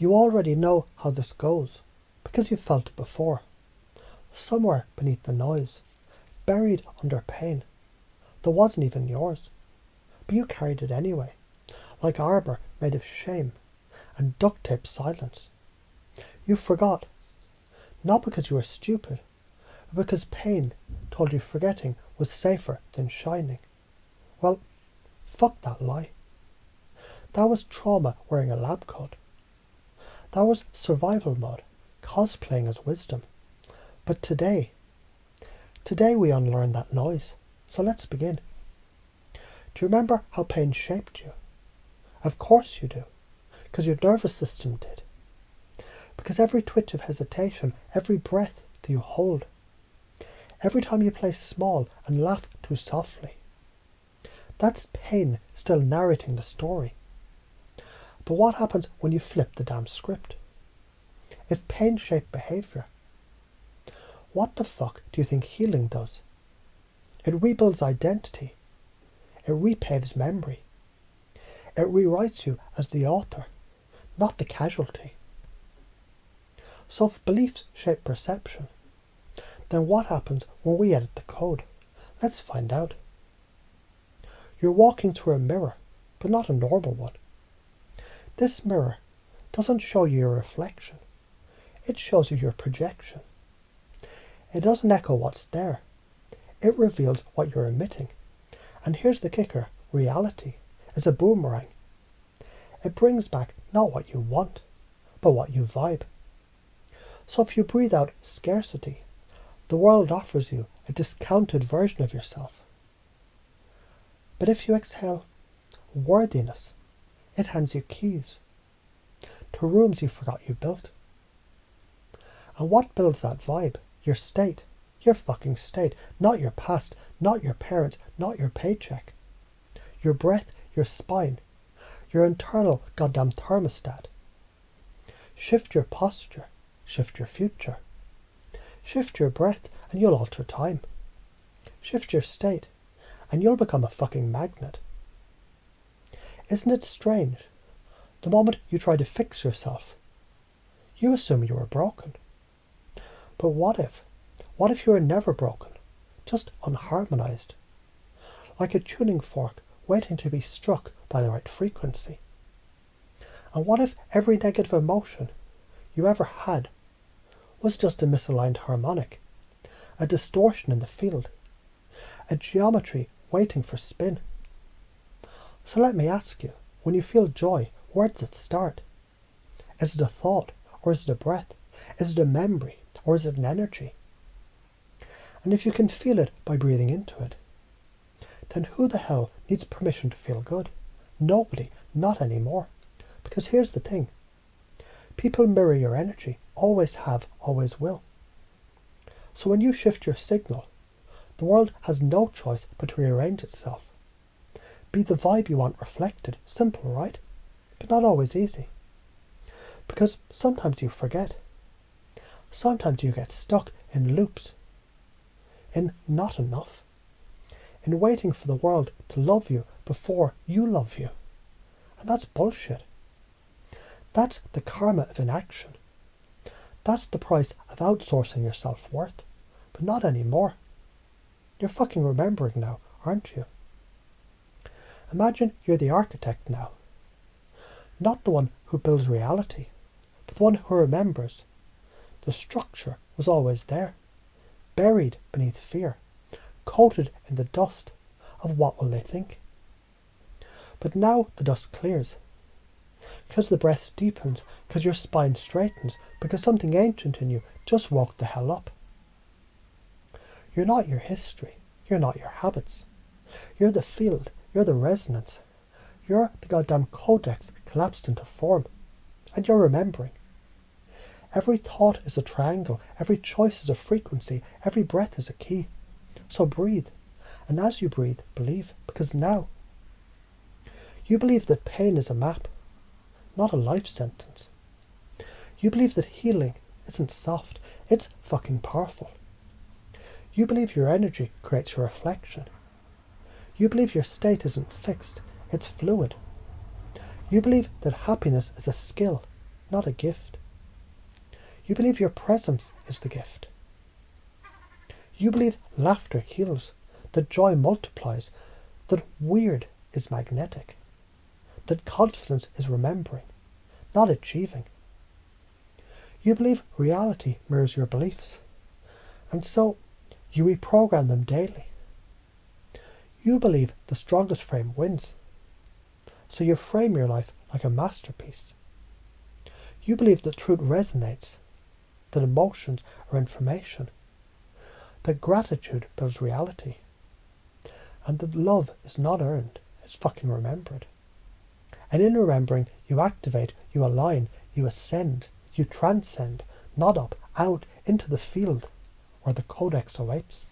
You already know how this goes, because you've felt it before. Somewhere beneath the noise, buried under pain, that wasn't even yours, but you carried it anyway, like armour made of shame and duct tape silence. You forgot, not because you were stupid, but because pain told you forgetting was safer than shining. Well, fuck that lie. That was trauma wearing a lab coat. That was survival mode, cosplaying as wisdom. But today we unlearn that noise. So let's begin. Do you remember how pain shaped you? Of course you do, because your nervous system did. Because every twitch of hesitation, every breath that you hold, every time you play small and laugh too softly, that's pain still narrating the story. But what happens when you flip the damn script? If pain shaped behaviour, what the fuck do you think healing does? It rebuilds identity. It repaves memory. It rewrites you as the author, not the casualty. So if beliefs shape perception, then what happens when we edit the code? Let's find out. You're walking through a mirror, but not a normal one. This mirror doesn't show you your reflection. It shows you your projection. It doesn't echo what's there. It reveals what you're emitting. And here's the kicker, reality is a boomerang. It brings back not what you want, but what you vibe. So if you breathe out scarcity, the world offers you a discounted version of yourself. But if you exhale worthiness, it hands you keys to rooms you forgot you built. And what builds that vibe? Your state. Your fucking state. Not your past, not your parents, not your paycheck. Your breath, your spine, your internal goddamn thermostat. Shift your posture, shift your future. Shift your breath and you'll alter time. Shift your state and you'll become a fucking magnet. Isn't it strange? The moment you try to fix yourself, you assume you were broken. But what if you were never broken, just unharmonized? Like a tuning fork waiting to be struck by the right frequency. And what if every negative emotion you ever had was just a misaligned harmonic, a distortion in the field, a geometry waiting for spin? So let me ask you, when you feel joy, where does it start? Is it a thought, or is it a breath? Is it a memory, or is it an energy? And if you can feel it by breathing into it, then who the hell needs permission to feel good? Nobody, not anymore. Because here's the thing. People mirror your energy, always have, always will. So when you shift your signal, the world has no choice but to rearrange itself. Be the vibe you want reflected. Simple, right? But not always easy. Because sometimes you forget. Sometimes you get stuck in loops. In not enough. In waiting for the world to love you before you love you. And that's bullshit. That's the karma of inaction. That's the price of outsourcing your self-worth. But not anymore. You're fucking remembering now, aren't you? Imagine you're the architect now. Not the one who builds reality, but the one who remembers. The structure was always there, buried beneath fear, coated in the dust of what will they think. But now the dust clears, because the breath deepens, because your spine straightens, because something ancient in you just woke the hell up. You're not your history, you're not your habits. You're the field, you're the resonance. You're the goddamn codex collapsed into form. And you're remembering. Every thought is a triangle, every choice is a frequency, every breath is a key. So breathe. And as you breathe, believe, because now you believe that pain is a map, not a life sentence. You believe that healing isn't soft, it's fucking powerful. You believe your energy creates your reflection. You believe your state isn't fixed, it's fluid. You believe that happiness is a skill, not a gift. You believe your presence is the gift. You believe laughter heals, that joy multiplies, that weird is magnetic, that confidence is remembering, not achieving. You believe reality mirrors your beliefs, and so you reprogram them daily. You believe the strongest frame wins, so you frame your life like a masterpiece. You believe that truth resonates, that emotions are information, that gratitude builds reality, and that love is not earned, it's fucking remembered. And in remembering, you activate, you align, you ascend, you transcend, not up, out, into the field where the codex awaits.